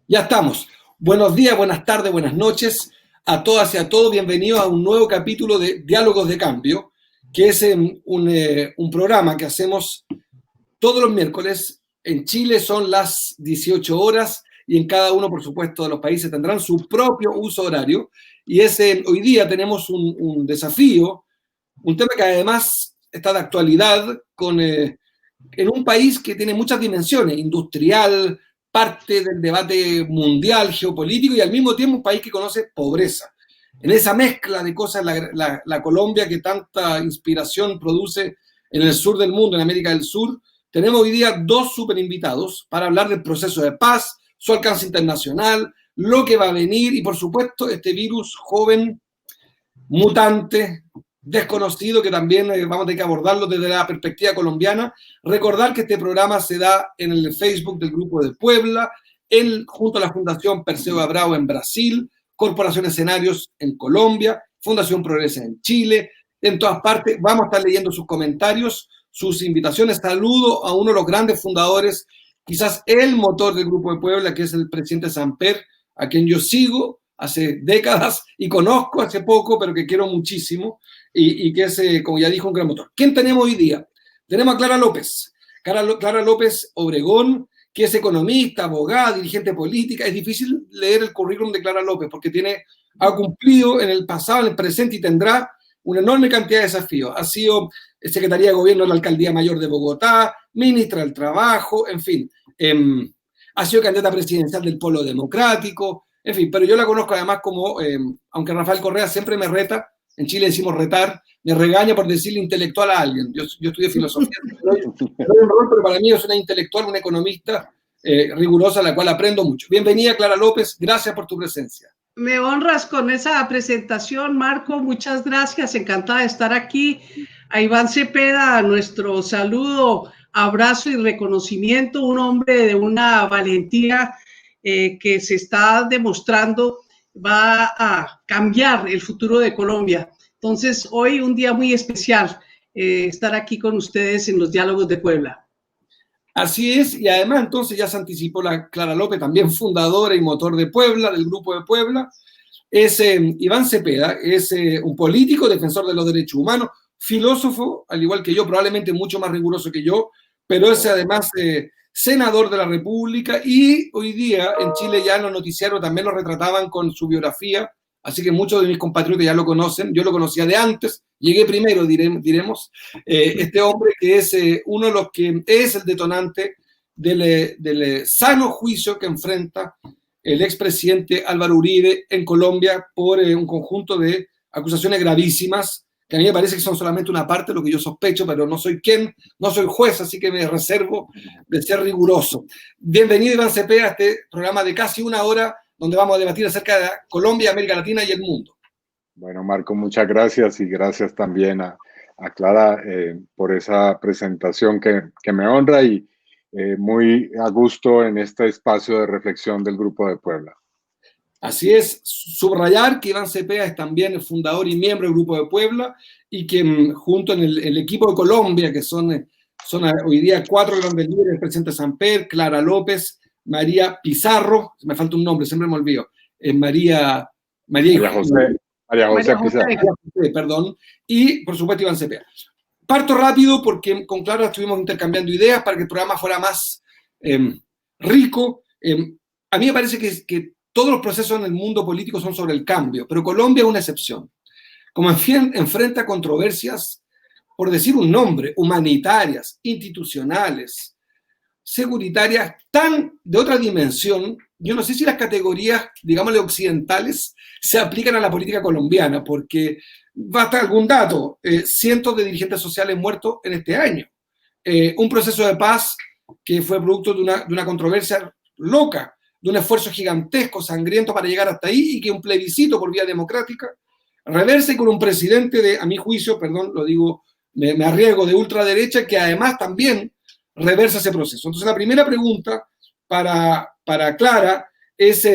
Ya estamos. Buenos días, buenas tardes, buenas noches a todas y a todos. Bienvenidos a un nuevo capítulo de Diálogos de Cambio, que es un programa que hacemos todos los miércoles. En Chile son las 18 horas y en cada uno, por supuesto, de los países tendrán su propio uso horario. Y hoy día tenemos un desafío, un tema que además está de actualidad en un país que tiene muchas dimensiones, industrial, parte del debate mundial, geopolítico, y al mismo tiempo un país que conoce pobreza. En esa mezcla de cosas, la Colombia que tanta inspiración produce en el sur del mundo, en América del Sur, tenemos hoy día dos super invitados para hablar del proceso de paz, su alcance internacional, lo que va a venir y, por supuesto, este virus joven, mutante, desconocido, que también vamos a tener que abordarlo desde la perspectiva colombiana. Recordar que este programa se da en el Facebook del Grupo de Puebla, junto a la Fundación Perseo Abrao en Brasil, Corporación Escenarios en Colombia, Fundación Progresa en Chile, en todas partes. Vamos a estar leyendo sus comentarios, sus invitaciones. Saludo a uno de los grandes fundadores, quizás el motor del Grupo de Puebla, que es el presidente Samper, a quien yo sigo hace décadas y conozco hace poco, pero que quiero muchísimo, y que es, como ya dijo, un gran motor. ¿Quién tenemos hoy día? Tenemos a Clara López. Clara López Obregón, que es economista, abogada, dirigente política. Es difícil leer el currículum de Clara López porque ha cumplido en el pasado, en el presente y tendrá una enorme cantidad de desafíos. Ha sido secretaria de gobierno de la Alcaldía Mayor de Bogotá, ministra del Trabajo, en fin. Ha sido candidata presidencial del Polo Democrático, en fin, pero yo la conozco además como, aunque Rafael Correa siempre me reta, en Chile decimos retar, me regaña por decirle intelectual a alguien. Yo estudié filosofía, pero para mí es una intelectual, una economista rigurosa, a la cual aprendo mucho. Bienvenida, Clara López, gracias por tu presencia. Me honras con esa presentación, Marco, muchas gracias, encantada de estar aquí. A Iván Cepeda, nuestro saludo, abrazo y reconocimiento, un hombre de una valentía que se está demostrando va a cambiar el futuro de Colombia. Entonces, hoy un día muy especial estar aquí con ustedes en los Diálogos de Puebla. Así es, y además entonces ya se anticipó la Clara López, también fundadora y motor de Puebla, del Grupo de Puebla. Es Iván Cepeda, es un político, defensor de los derechos humanos, filósofo, al igual que yo, probablemente mucho más riguroso que yo, pero es además senador de la República, y hoy día en Chile ya en los noticiarios también lo retrataban con su biografía, así que muchos de mis compatriotas ya lo conocen. Yo lo conocía de antes, llegué primero, diremos. Este hombre que es uno de los que es el detonante del sano juicio que enfrenta el expresidente Álvaro Uribe en Colombia por un conjunto de acusaciones gravísimas, que a mí me parece que son solamente una parte de lo que yo sospecho, pero no soy no soy juez, así que me reservo de ser riguroso. Bienvenido, Iván Cepeda, a este programa de casi una hora, donde vamos a debatir acerca de Colombia, América Latina y el mundo. Bueno, Marco, muchas gracias, y gracias también a Clara por esa presentación que me honra, y muy a gusto en este espacio de reflexión del Grupo de Puebla. Así es, subrayar que Iván Cepeda es también el fundador y miembro del Grupo de Puebla, y que junto en el equipo de Colombia, que son hoy día 4 grandes líderes: el presidente Samper, Clara López, María Pizarro, me falta un nombre, siempre me olvido, María José Pizarro, perdón, y por supuesto Iván Cepeda. Parto rápido porque con Clara estuvimos intercambiando ideas para que el programa fuera más rico. A mí me parece que todos los procesos en el mundo político son sobre el cambio, pero Colombia es una excepción. Como enfrenta controversias, por decir un nombre, humanitarias, institucionales, securitarias, tan de otra dimensión. Yo no sé si las categorías, digámosle, occidentales se aplican a la política colombiana, porque basta algún dato: cientos de dirigentes sociales muertos en este año, un proceso de paz que fue producto de una controversia loca, de un esfuerzo gigantesco, sangriento para llegar hasta ahí, y que un plebiscito por vía democrática reverse con un presidente a mi juicio, perdón, lo digo, me arriesgo, de ultraderecha, que además también reversa ese proceso. Entonces, la primera pregunta para Clara es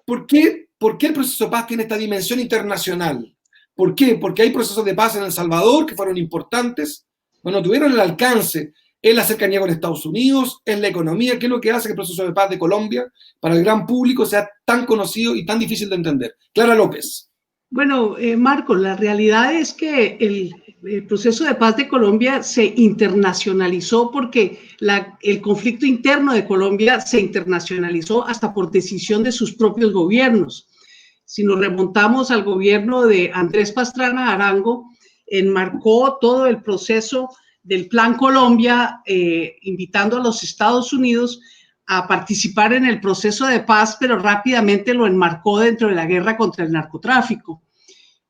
¿por qué el proceso de paz tiene esta dimensión internacional? ¿Por qué? Porque hay procesos de paz en El Salvador que fueron importantes, bueno, tuvieron el alcance ¿Es la cercanía con Estados Unidos? ¿Es la economía? ¿Qué es lo que hace que el proceso de paz de Colombia para el gran público sea tan conocido y tan difícil de entender? Clara López. Bueno, Marco, la realidad es que el proceso de paz de Colombia se internacionalizó porque el conflicto interno de Colombia se internacionalizó hasta por decisión de sus propios gobiernos. Si nos remontamos al gobierno de Andrés Pastrana Arango, enmarcó todo el proceso del Plan Colombia, invitando a los Estados Unidos a participar en el proceso de paz, pero rápidamente lo enmarcó dentro de la guerra contra el narcotráfico.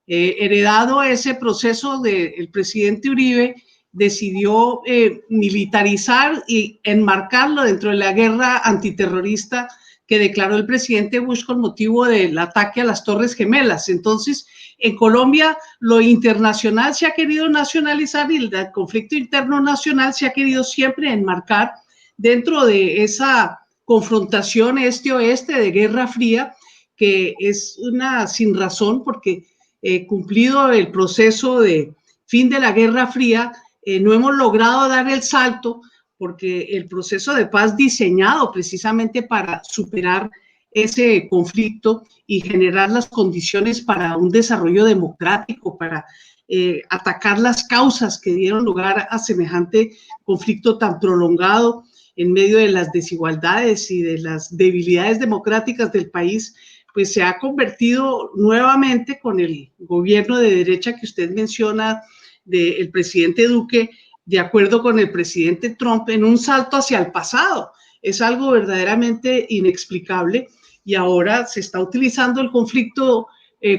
Heredado ese proceso del presidente Uribe, decidió militarizar y enmarcarlo dentro de la guerra antiterrorista que declaró el presidente Bush con motivo del ataque a las Torres Gemelas. Entonces, en Colombia lo internacional se ha querido nacionalizar y el conflicto interno nacional se ha querido siempre enmarcar dentro de esa confrontación este-oeste de Guerra Fría, que es una sin razón porque cumplido el proceso de fin de la Guerra Fría, no hemos logrado dar el salto porque el proceso de paz diseñado precisamente para superar ese conflicto y generar las condiciones para un desarrollo democrático, para atacar las causas que dieron lugar a semejante conflicto tan prolongado en medio de las desigualdades y de las debilidades democráticas del país, pues se ha convertido nuevamente con el gobierno de derecha que usted menciona del presidente Duque, de acuerdo con el presidente Trump, en un salto hacia el pasado. Es algo verdaderamente inexplicable y ahora se está utilizando el conflicto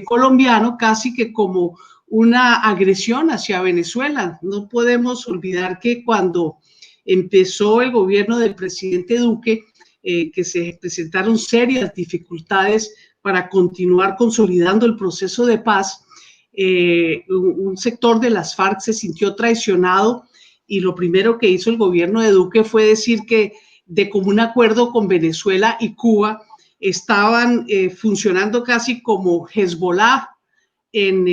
colombiano casi que como una agresión hacia Venezuela. No podemos olvidar que cuando empezó el gobierno del presidente Duque, que se presentaron serias dificultades para continuar consolidando el proceso de paz, un sector de las FARC se sintió traicionado y lo primero que hizo el gobierno de Duque fue decir que de común acuerdo con Venezuela y Cuba estaban funcionando casi como Hezbollah en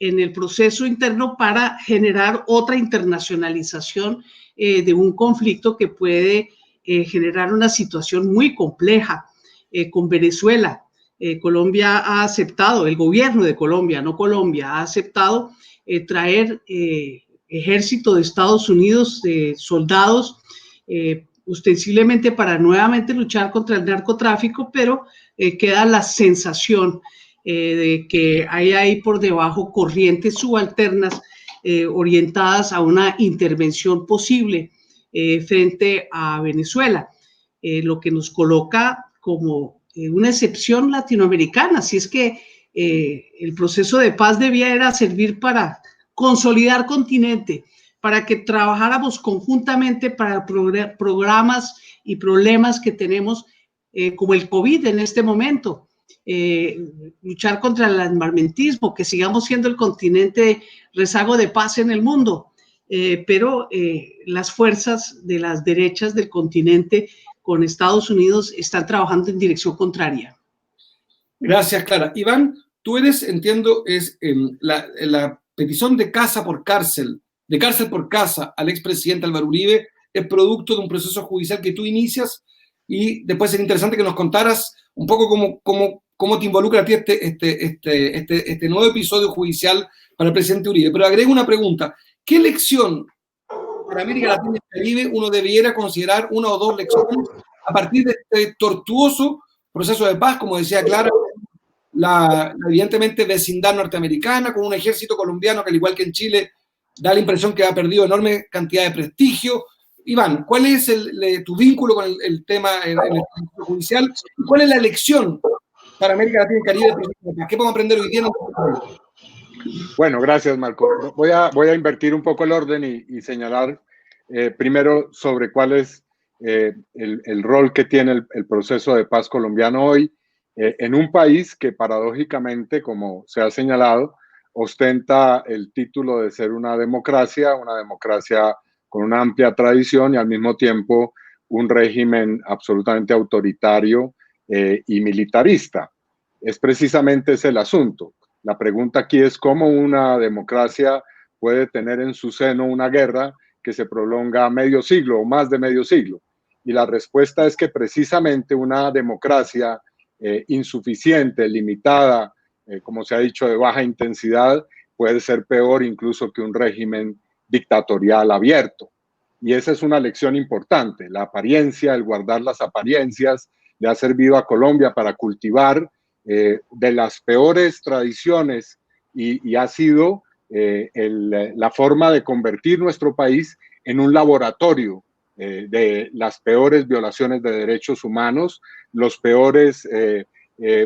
el proceso interno para generar otra internacionalización de un conflicto que puede generar una situación muy compleja con Venezuela. Colombia ha aceptado, el gobierno de Colombia, no Colombia, ha aceptado traer ejército de Estados Unidos, soldados, ostensiblemente para nuevamente luchar contra el narcotráfico, pero queda la sensación de que hay ahí por debajo corrientes subalternas orientadas a una intervención posible frente a Venezuela, lo que nos coloca como una excepción latinoamericana. Así es que el proceso de paz debiera servir para consolidar continente, para que trabajáramos conjuntamente para programas y problemas que tenemos como el COVID en este momento. Luchar contra el armamentismo, que sigamos siendo el continente rezago de paz en el mundo, pero las fuerzas de las derechas del continente con Estados Unidos están trabajando en dirección contraria. Gracias, Clara. Iván, tú eres, entiendo, es la petición de casa por cárcel, de cárcel por casa al expresidente Álvaro Uribe, es producto de un proceso judicial que tú inicias y después sería interesante que nos contaras un poco cómo te involucra a ti este nuevo episodio judicial para el presidente Uribe. Pero agrego una pregunta. ¿Qué lección para América Latina y el Caribe uno debiera considerar, una o dos lecciones, a partir de este tortuoso proceso de paz, como decía Clara, la evidentemente vecindad norteamericana, con un ejército colombiano que al igual que en Chile da la impresión que ha perdido enorme cantidad de prestigio? Iván, ¿cuál es tu vínculo con el tema en el judicial? ¿Cuál es la lección para América Latina y el Caribe? ¿Qué podemos aprender hoy día? Bueno, gracias, Marco. Voy a invertir un poco el orden y señalar primero sobre cuál es el rol que tiene el proceso de paz colombiano hoy en un país que paradójicamente, como se ha señalado, ostenta el título de ser una democracia con una amplia tradición y al mismo tiempo un régimen absolutamente autoritario y militarista. Es precisamente ese el asunto. La pregunta aquí es cómo una democracia puede tener en su seno una guerra que se prolonga medio siglo o más de medio siglo. Y la respuesta es que precisamente una democracia insuficiente, limitada, como se ha dicho, de baja intensidad, puede ser peor incluso que un régimen dictatorial abierto. Y esa es una lección importante. La apariencia, el guardar las apariencias, le ha servido a Colombia para cultivar de las peores tradiciones y ha sido la forma de convertir nuestro país en un laboratorio de las peores violaciones de derechos humanos, los peores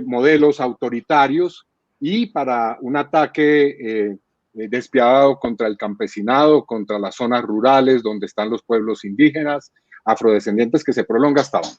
modelos autoritarios y para un ataque despiadado contra el campesinado, contra las zonas rurales donde están los pueblos indígenas, afrodescendientes, que se prolonga hasta ahora.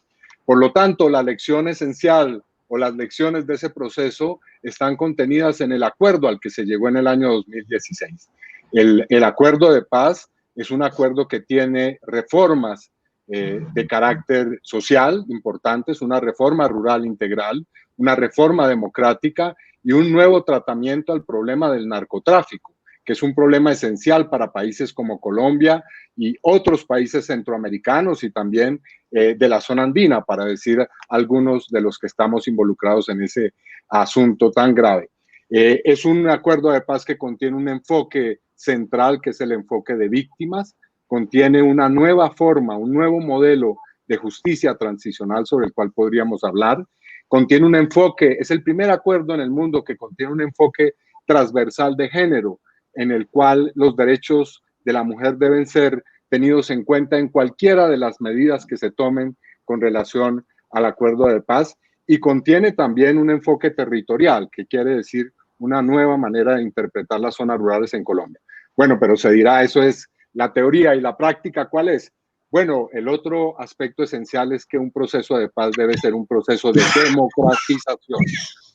Por lo tanto, la lección esencial o las lecciones de ese proceso están contenidas en el acuerdo al que se llegó en el año 2016. El acuerdo de paz es un acuerdo que tiene reformas de carácter social importantes, una reforma rural integral, una reforma democrática y un nuevo tratamiento al problema del narcotráfico, que es un problema esencial para países como Colombia y otros países centroamericanos y también de la zona andina, para decir algunos de los que estamos involucrados en ese asunto tan grave. Es un acuerdo de paz que contiene un enfoque central, que es el enfoque de víctimas, contiene una nueva forma, un nuevo modelo de justicia transicional sobre el cual podríamos hablar, contiene un enfoque, es el primer acuerdo en el mundo que contiene un enfoque transversal de género, en el cual los derechos de la mujer deben ser tenidos en cuenta en cualquiera de las medidas que se tomen con relación al acuerdo de paz, y contiene también un enfoque territorial, que quiere decir una nueva manera de interpretar las zonas rurales en Colombia. Bueno, pero se dirá, eso es la teoría, y la práctica, ¿cuál es? Bueno, el otro aspecto esencial es que un proceso de paz debe ser un proceso de democratización,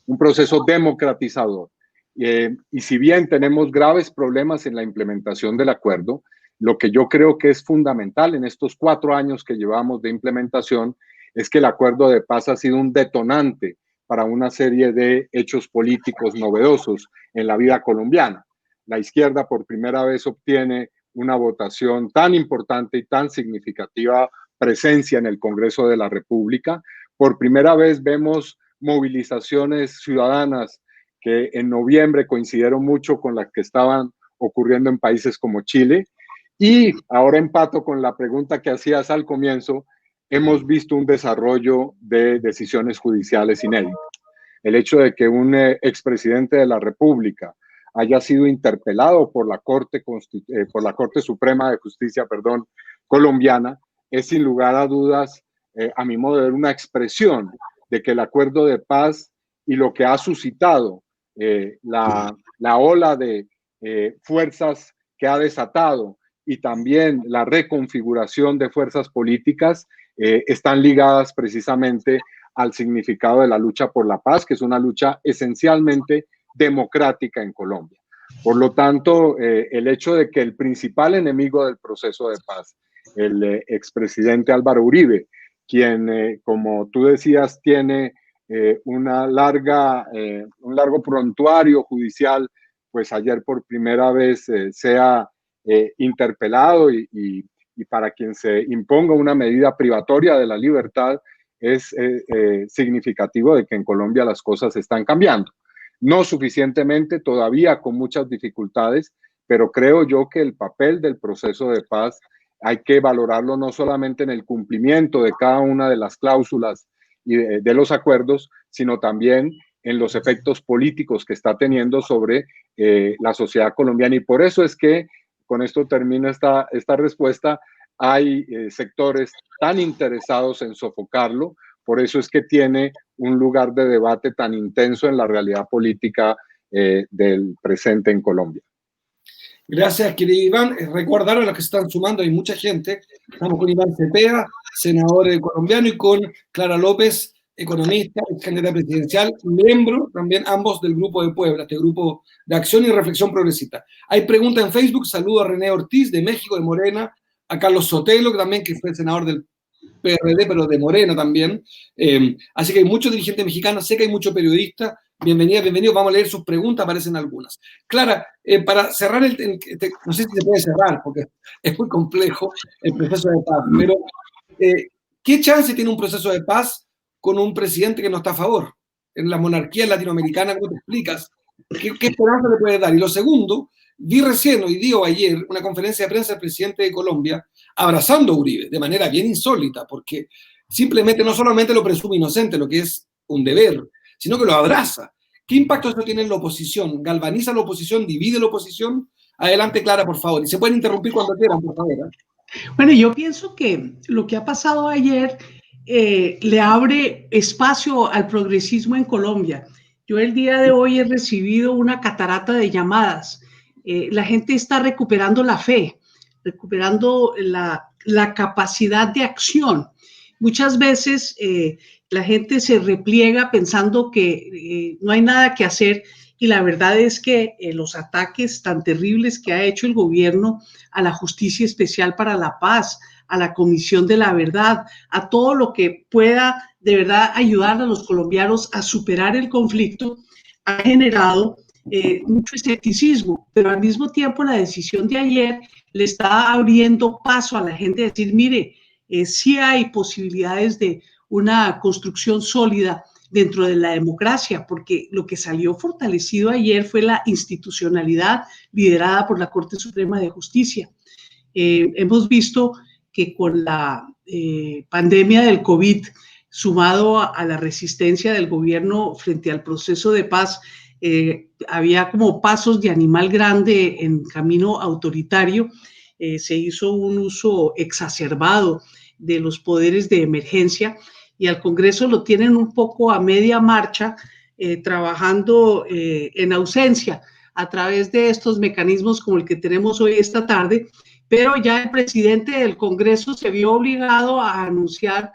un proceso democratizador. Y si bien tenemos graves problemas en la implementación del acuerdo, lo que yo creo que es fundamental en estos 4 años que llevamos de implementación es que el acuerdo de paz ha sido un detonante para una serie de hechos políticos novedosos en la vida colombiana. La izquierda por primera vez obtiene una votación tan importante y tan significativa presencia en el Congreso de la República. Por primera vez vemos movilizaciones ciudadanas que en noviembre coincidieron mucho con las que estaban ocurriendo en países como Chile. Y ahora empato con la pregunta que hacías al comienzo, hemos visto un desarrollo de decisiones judiciales inéditas. El hecho de que un expresidente de la República haya sido interpelado por la Corte Suprema de Justicia, colombiana, es sin lugar a dudas, a mi modo de ver, una expresión de que el acuerdo de paz y lo que ha suscitado la ola de fuerzas que ha desatado y también la reconfiguración de fuerzas políticas están ligadas precisamente al significado de la lucha por la paz, que es una lucha esencialmente democrática en Colombia. Por lo tanto, el hecho de que el principal enemigo del proceso de paz, el expresidente Álvaro Uribe, quien, como tú decías, tiene un largo prontuario judicial, pues ayer por primera vez sea interpelado y para quien se imponga una medida privatoria de la libertad, es significativo de que en Colombia las cosas están cambiando. No suficientemente, todavía con muchas dificultades, pero creo yo que el papel del proceso de paz hay que valorarlo no solamente en el cumplimiento de cada una de las cláusulas y de los acuerdos, sino también en los efectos políticos que está teniendo sobre la sociedad colombiana. Y por eso es que, con esto termino esta respuesta, hay sectores tan interesados en sofocarlo, por eso es que tiene un lugar de debate tan intenso en la realidad política del presente en Colombia. Gracias, querido Iván. Recordar a los que se están sumando, hay mucha gente. Estamos con Iván Cepeda, senador colombiano, y con Clara López, economista, candidata presidencial, miembro también ambos del Grupo de Puebla, este grupo de acción y reflexión progresista. Hay preguntas en Facebook. Saludo a René Ortiz de México, de Morena, a Carlos Sotelo, que también que fue senador del PRD, pero de Morena también. Así que hay muchos dirigentes mexicanos, sé que hay muchos periodistas Bienvenida, bienvenido. Vamos a leer sus preguntas, aparecen algunas. Clara, para cerrar, no sé si se puede cerrar, porque es muy complejo el proceso de paz, pero ¿qué chance tiene un proceso de paz con un presidente que no está a favor? En la monarquía latinoamericana, ¿cómo te explicas? ¿Qué esperanza le puede dar? Y lo segundo, vi recién, hoy día o ayer, una conferencia de prensa del presidente de Colombia abrazando a Uribe de manera bien insólita, porque simplemente no solamente lo presume inocente, lo que es un deber, sino que lo abraza. ¿Qué impacto eso tiene en la oposición? ¿Galvaniza la oposición? ¿Divide la oposición? Adelante, Clara, por favor. Y se pueden interrumpir cuando quieran, por favor. Bueno, yo pienso que lo que ha pasado ayer le abre espacio al progresismo en Colombia. Yo el día de hoy he recibido una catarata de llamadas. La gente está recuperando la fe, recuperando la capacidad de acción. Muchas veces la gente se repliega pensando que no hay nada que hacer, y la verdad es que los ataques tan terribles que ha hecho el gobierno a la Justicia Especial para la Paz, a la Comisión de la Verdad, a todo lo que pueda de verdad ayudar a los colombianos a superar el conflicto, ha generado mucho escepticismo, pero al mismo tiempo la decisión de ayer le está abriendo paso a la gente de decir, mire, sí hay posibilidades de una construcción sólida dentro de la democracia, porque lo que salió fortalecido ayer fue la institucionalidad liderada por la Corte Suprema de Justicia. Hemos visto que con la pandemia del COVID, sumado a la resistencia del gobierno frente al proceso de paz, había como pasos de animal grande en camino autoritario. Se hizo un uso exacerbado de los poderes de emergencia, y al Congreso lo tienen un poco a media marcha, trabajando en ausencia a través de estos mecanismos como el que tenemos hoy esta tarde, pero ya el presidente del Congreso se vio obligado a anunciar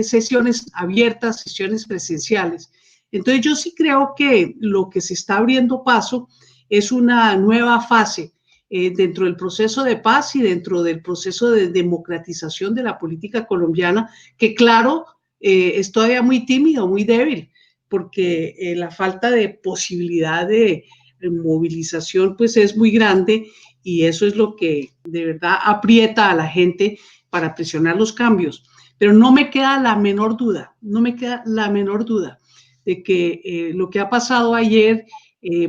sesiones abiertas, sesiones presenciales. Entonces yo sí creo que lo que se está abriendo paso es una nueva fase dentro del proceso de paz y dentro del proceso de democratización de la política colombiana, que claro, es todavía muy tímido, muy débil, porque la falta de posibilidad de movilización pues es muy grande, y eso es lo que de verdad aprieta a la gente para presionar los cambios. Pero no me queda la menor duda, no me queda la menor duda de que lo que ha pasado ayer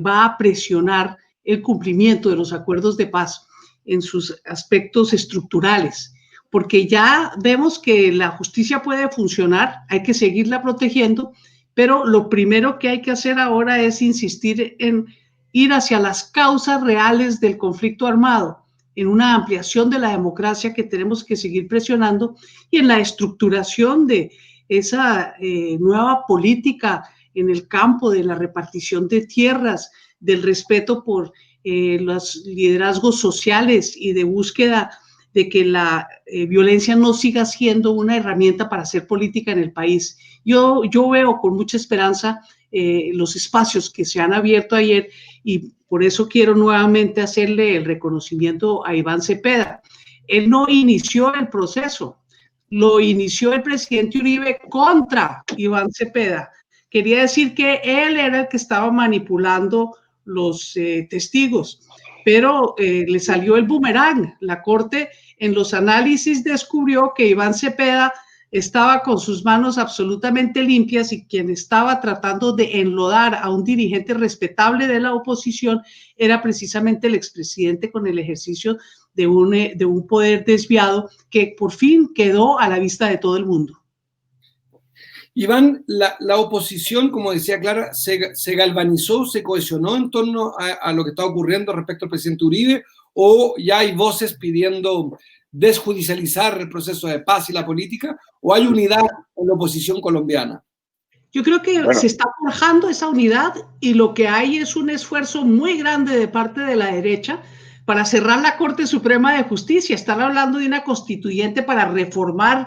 va a presionar el cumplimiento de los acuerdos de paz en sus aspectos estructurales, porque ya vemos que la justicia puede funcionar, hay que seguirla protegiendo, pero lo primero que hay que hacer ahora es insistir en ir hacia las causas reales del conflicto armado, en una ampliación de la democracia que tenemos que seguir presionando, y en la estructuración de esa nueva política en el campo de la repartición de tierras, del respeto por los liderazgos sociales y de búsqueda de que la violencia no siga siendo una herramienta para hacer política en el país. Yo veo con mucha esperanza los espacios que se han abierto ayer, y por eso quiero nuevamente hacerle el reconocimiento a Iván Cepeda. Él no inició el proceso, lo inició el presidente Uribe contra Iván Cepeda. Quería decir que él era el que estaba manipulando los testigos, pero le salió el boomerang. La Corte en los análisis descubrió que Iván Cepeda estaba con sus manos absolutamente limpias, y quien estaba tratando de enlodar a un dirigente respetable de la oposición era precisamente el expresidente, con el ejercicio de un poder desviado que por fin quedó a la vista de todo el mundo. Iván, la oposición, como decía Clara, se galvanizó, se cohesionó en torno a lo que está ocurriendo respecto al presidente Uribe, o ya hay voces pidiendo desjudicializar el proceso de paz y la política, o hay unidad en la oposición colombiana? Yo creo que se está forjando esa unidad, y lo que hay es un esfuerzo muy grande de parte de la derecha para cerrar la Corte Suprema de Justicia. Están hablando de una constituyente para reformar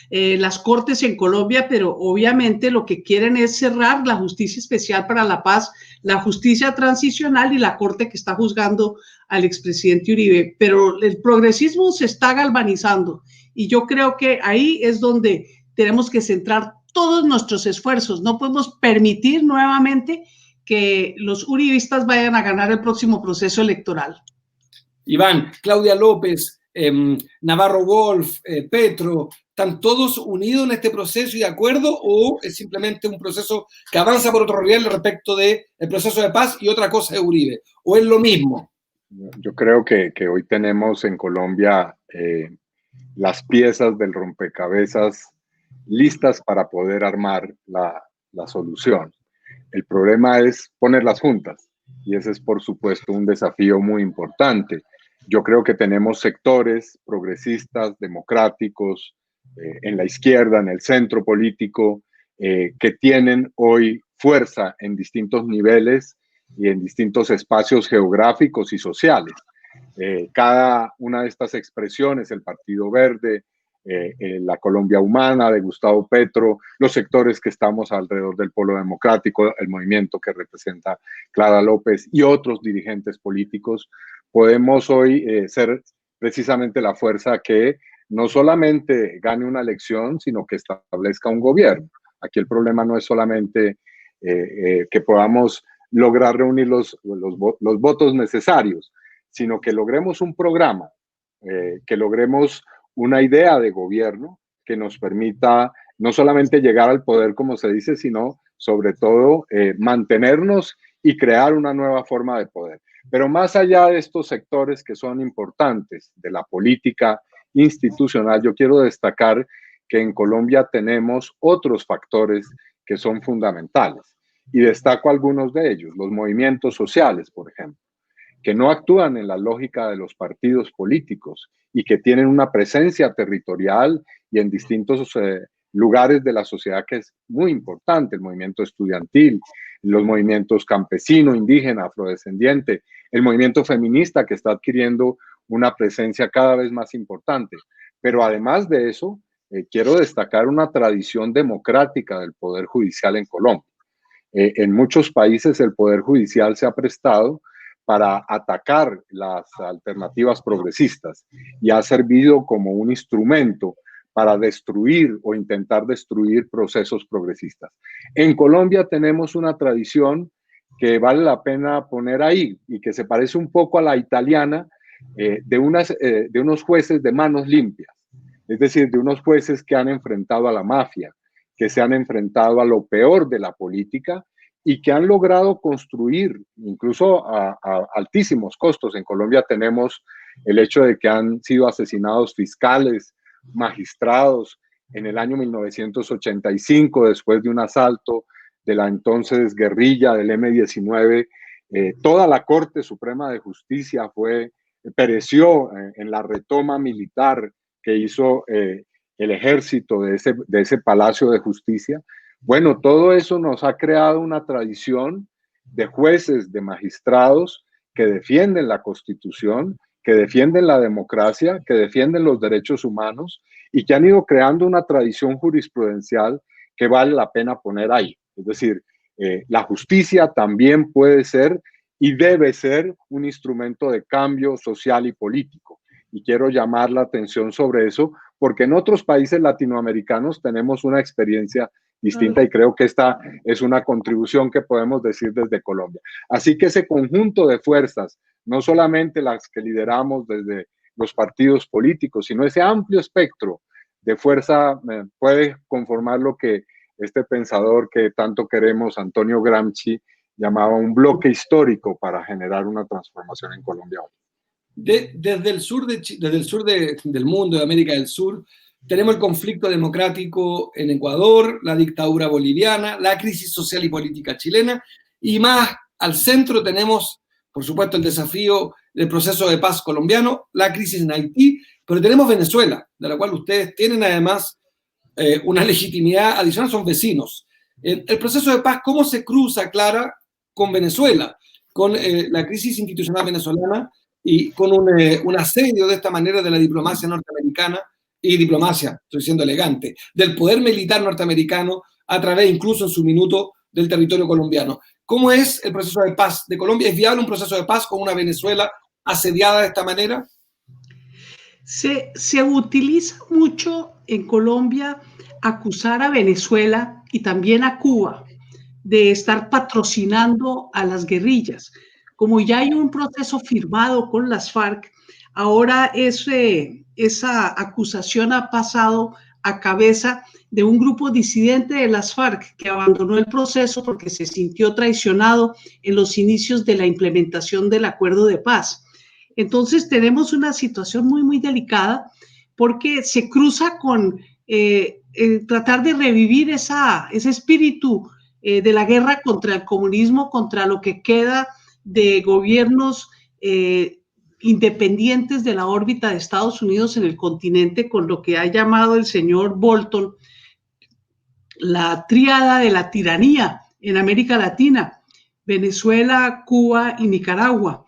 las cortes en Colombia, pero obviamente lo que quieren es cerrar la Justicia Especial para la Paz, la Justicia Transicional y la Corte que está juzgando al expresidente Uribe. Pero el progresismo se está galvanizando, y yo creo que ahí es donde tenemos que centrar todos nuestros esfuerzos. No podemos permitir nuevamente que los uribistas vayan a ganar el próximo proceso electoral. Iván, Claudia López, Navarro Wolf, Petro, ¿están todos unidos en este proceso y de acuerdo o es simplemente un proceso que avanza por otro nivel respecto del proceso de paz y otra cosa de Uribe? ¿O es lo mismo? Yo creo que hoy tenemos en Colombia las piezas del rompecabezas listas para poder armar la solución. El problema es ponerlas juntas y ese es, por supuesto, un desafío muy importante. Yo creo que tenemos sectores progresistas, democráticos, en la izquierda, en el centro político, que tienen hoy fuerza en distintos niveles y en distintos espacios geográficos y sociales. Cada una de estas expresiones, el Partido Verde, la Colombia Humana de Gustavo Petro, los sectores que estamos alrededor del Polo Democrático, el movimiento que representa Clara López y otros dirigentes políticos, podemos hoy ser precisamente la fuerza que no solamente gane una elección, sino que establezca un gobierno. Aquí el problema no es solamente que podamos lograr reunir los votos necesarios, sino que logremos un programa, que logremos una idea de gobierno que nos permita no solamente llegar al poder, como se dice, sino sobre todo mantenernos y crear una nueva forma de poder. Pero más allá de estos sectores que son importantes de la política institucional, yo quiero destacar que en Colombia tenemos otros factores que son fundamentales y destaco algunos de ellos, los movimientos sociales, por ejemplo, que no actúan en la lógica de los partidos políticos y que tienen una presencia territorial y en distintos lugares de la sociedad que es muy importante, el movimiento estudiantil, los movimientos campesino, indígena, afrodescendiente, el movimiento feminista que está adquiriendo una presencia cada vez más importante. Pero además de eso, quiero destacar una tradición democrática del Poder Judicial en Colombia. En muchos países el Poder Judicial se ha prestado para atacar las alternativas progresistas y ha servido como un instrumento para destruir o intentar destruir procesos progresistas. En Colombia tenemos una tradición que vale la pena poner ahí y que se parece un poco a la italiana, de unos jueces de manos limpias, es decir, de unos jueces que han enfrentado a la mafia, que se han enfrentado a lo peor de la política y que han logrado construir, incluso a altísimos costos. En Colombia tenemos el hecho de que han sido asesinados fiscales, magistrados, en el año 1985, después de un asalto de la entonces guerrilla del M-19, toda la Corte Suprema de Justicia pereció en la retoma militar que hizo el ejército de ese Palacio de Justicia. Bueno, todo eso nos ha creado una tradición de jueces, de magistrados que defienden la Constitución, que defienden la democracia, que defienden los derechos humanos y que han ido creando una tradición jurisprudencial que vale la pena poner ahí. Es decir, la justicia también puede ser y debe ser un instrumento de cambio social y político. Y quiero llamar la atención sobre eso porque en otros países latinoamericanos tenemos una experiencia distinta y creo que esta es una contribución que podemos decir desde Colombia. Así que ese conjunto de fuerzas, no solamente las que lideramos desde los partidos políticos, sino ese amplio espectro de fuerza puede conformar lo que este pensador que tanto queremos, Antonio Gramsci, llamaba un bloque histórico para generar una transformación en Colombia hoy. Desde el sur, del mundo, de América del Sur, tenemos el conflicto democrático en Ecuador, la dictadura boliviana, la crisis social y política chilena, y más al centro tenemos, por supuesto, el desafío del proceso de paz colombiano, la crisis en Haití, pero tenemos Venezuela, de la cual ustedes tienen además una legitimidad adicional, son vecinos. El proceso de paz, ¿cómo se cruza, Clara, con Venezuela, con la crisis institucional venezolana y con un asedio de esta manera de la diplomacia norteamericana y diplomacia, estoy siendo elegante, del poder militar norteamericano a través incluso en su minuto del territorio colombiano? ¿Cómo es el proceso de paz de Colombia? ¿Es viable un proceso de paz con una Venezuela asediada de esta manera? Se utiliza mucho en Colombia acusar a Venezuela y también a Cuba de estar patrocinando a las guerrillas. Como ya hay un proceso firmado con las FARC, ahora esa acusación ha pasado a cabeza de un grupo disidente de las FARC que abandonó el proceso porque se sintió traicionado en los inicios de la implementación del acuerdo de paz. Entonces tenemos una situación muy, muy delicada porque se cruza con tratar de revivir ese espíritu de la guerra contra el comunismo, contra lo que queda de gobiernos independientes de la órbita de Estados Unidos en el continente, con lo que ha llamado el señor Bolton la tríada de la tiranía en América Latina, Venezuela, Cuba y Nicaragua.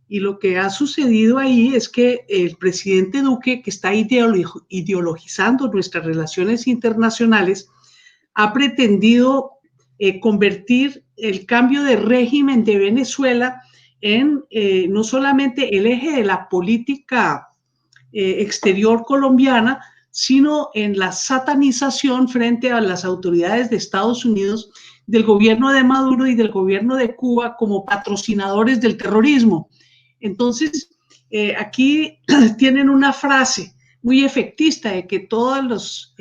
Y lo que ha sucedido ahí es que el presidente Duque, que está ideologizando nuestras relaciones internacionales, ha pretendido convertir el cambio de régimen de Venezuela en no solamente el eje de la política exterior colombiana, sino en la satanización frente a las autoridades de Estados Unidos, del gobierno de Maduro y del gobierno de Cuba como patrocinadores del terrorismo. Entonces, aquí tienen una frase muy efectista de que todos los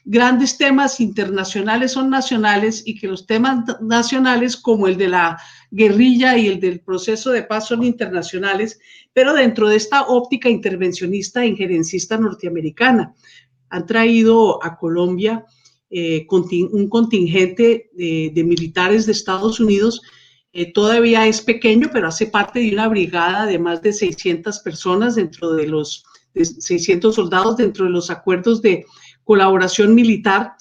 grandes temas internacionales son nacionales y que los temas nacionales como el de la guerrilla y el del proceso de paz son internacionales, pero dentro de esta óptica intervencionista e injerencista norteamericana. Han traído a Colombia un contingente de militares de Estados Unidos. Todavía es pequeño, pero hace parte de una brigada de más de 600 personas dentro de los 600 soldados dentro de los acuerdos de colaboración militar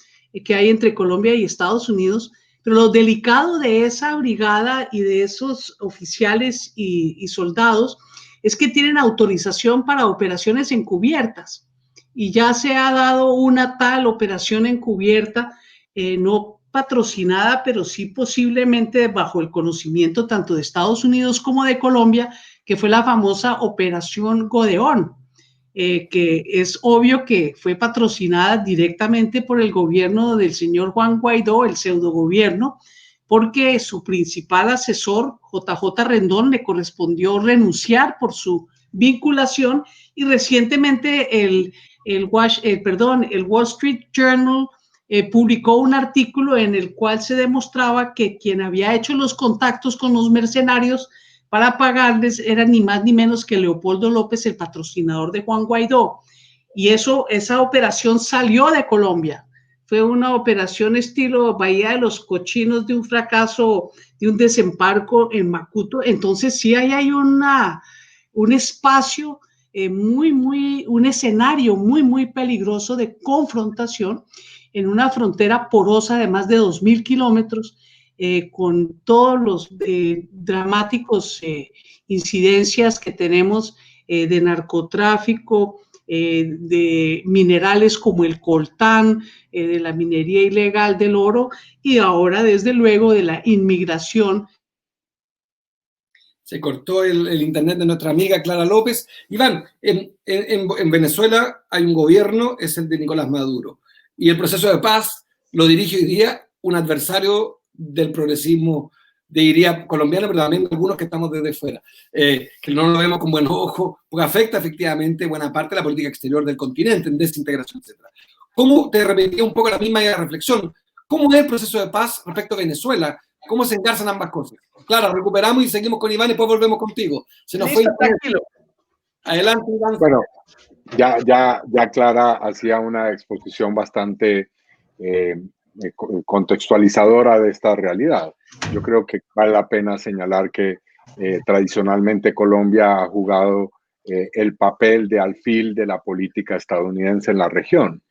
que hay entre Colombia y Estados Unidos. Pero lo delicado de esa brigada y de esos oficiales y soldados es que tienen autorización para operaciones encubiertas. Y ya se ha dado una tal operación encubierta, no patrocinada, pero sí posiblemente bajo el conocimiento tanto de Estados Unidos como de Colombia, que fue la famosa Operación Godeón, que es obvio que fue patrocinada directamente por el gobierno del señor Juan Guaidó, el pseudogobierno, porque su principal asesor, JJ Rendón, le correspondió renunciar por su vinculación y recientemente el Wall Street Journal publicó un artículo en el cual se demostraba que quien había hecho los contactos con los mercenarios para pagarles era ni más ni menos que Leopoldo López, el patrocinador de Juan Guaidó. Y esa operación salió de Colombia. Fue una operación estilo Bahía de los Cochinos, de un fracaso, de un desembarco en Macuto. Entonces sí hay un espacio un escenario muy, muy peligroso de confrontación en una frontera porosa de más de 2.000 kilómetros, con todos los dramáticos incidencias que tenemos de narcotráfico, de minerales como el coltán, de la minería ilegal del oro y ahora, desde luego, de la inmigración. Se cortó el internet de nuestra amiga Clara López. Iván, en Venezuela hay un gobierno, es el de Nicolás Maduro, y el proceso de paz lo dirige hoy día un adversario del progresismo, diría colombiano, pero también algunos que estamos desde fuera, que no lo vemos con buenos ojos, porque afecta efectivamente buena parte de la política exterior del continente, en desintegración, etc. ¿Cómo te repetía un poco la misma reflexión? ¿Cómo es el proceso de paz respecto a Venezuela? ¿Cómo se engarzan ambas cosas? Claro, recuperamos y seguimos con Iván y después volvemos contigo. Se nos fue tranquilo. Adelante, Iván. Bueno, ya Clara hacía una exposición bastante contextualizadora de esta realidad. Yo creo que vale la pena señalar que tradicionalmente Colombia ha jugado el papel de alfil de la política estadounidense en la región.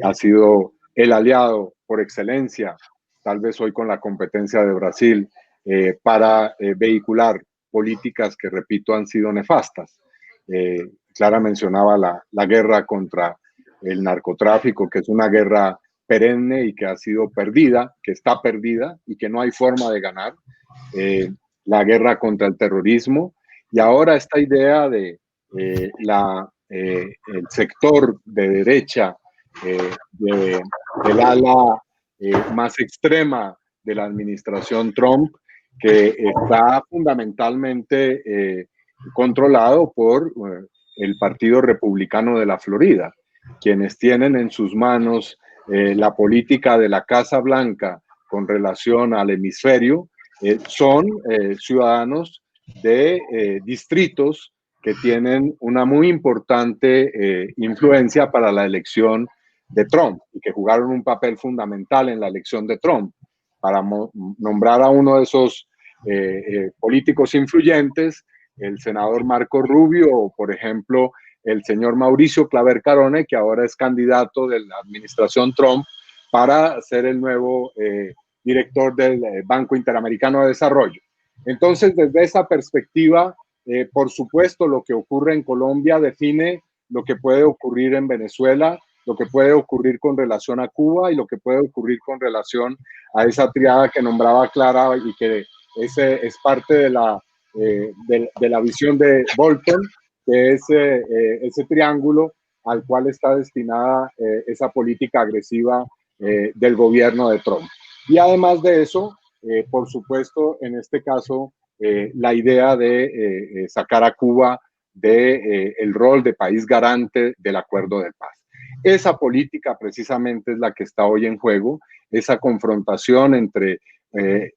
Ha sido el aliado por excelencia, tal vez hoy con la competencia de Brasil, para vehicular políticas que, repito, han sido nefastas. Clara mencionaba la guerra contra el narcotráfico, que es una guerra perenne y que ha sido perdida, que está perdida y que no hay forma de ganar. La guerra contra el terrorismo y ahora esta idea de el sector de derecha del ala más extrema de la administración Trump, que está fundamentalmente controlado por el Partido Republicano de la Florida, quienes tienen en sus manos la política de la Casa Blanca con relación al hemisferio, son ciudadanos de distritos que tienen una muy importante influencia para la elección de Trump y que jugaron un papel fundamental en la elección de Trump. Para nombrar a uno de esos políticos influyentes, el senador Marco Rubio o, por ejemplo, el señor Mauricio Claver Carone, que ahora es candidato de la administración Trump para ser el nuevo director del Banco Interamericano de Desarrollo. Entonces, desde esa perspectiva, por supuesto, lo que ocurre en Colombia define lo que puede ocurrir en Venezuela, lo que puede ocurrir con relación a Cuba y lo que puede ocurrir con relación a esa triada que nombraba Clara y que es parte de la visión de Bolton, que es ese triángulo al cual está destinada esa política agresiva del gobierno de Trump. Y además de eso, por supuesto, en este caso, la idea de sacar a Cuba del rol de país garante del acuerdo de paz. Esa política precisamente es la que está hoy en juego, esa confrontación entre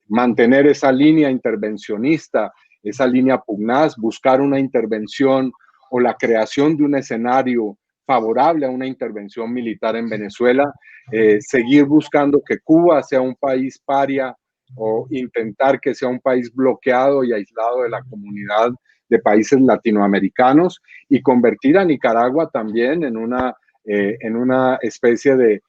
mantener esa línea intervencionista, esa línea pugnaz, buscar una intervención o la creación de un escenario favorable a una intervención militar en Venezuela, seguir buscando que Cuba sea un país paria o intentar que sea un país bloqueado y aislado de la comunidad de países latinoamericanos y convertir a Nicaragua también en una especie de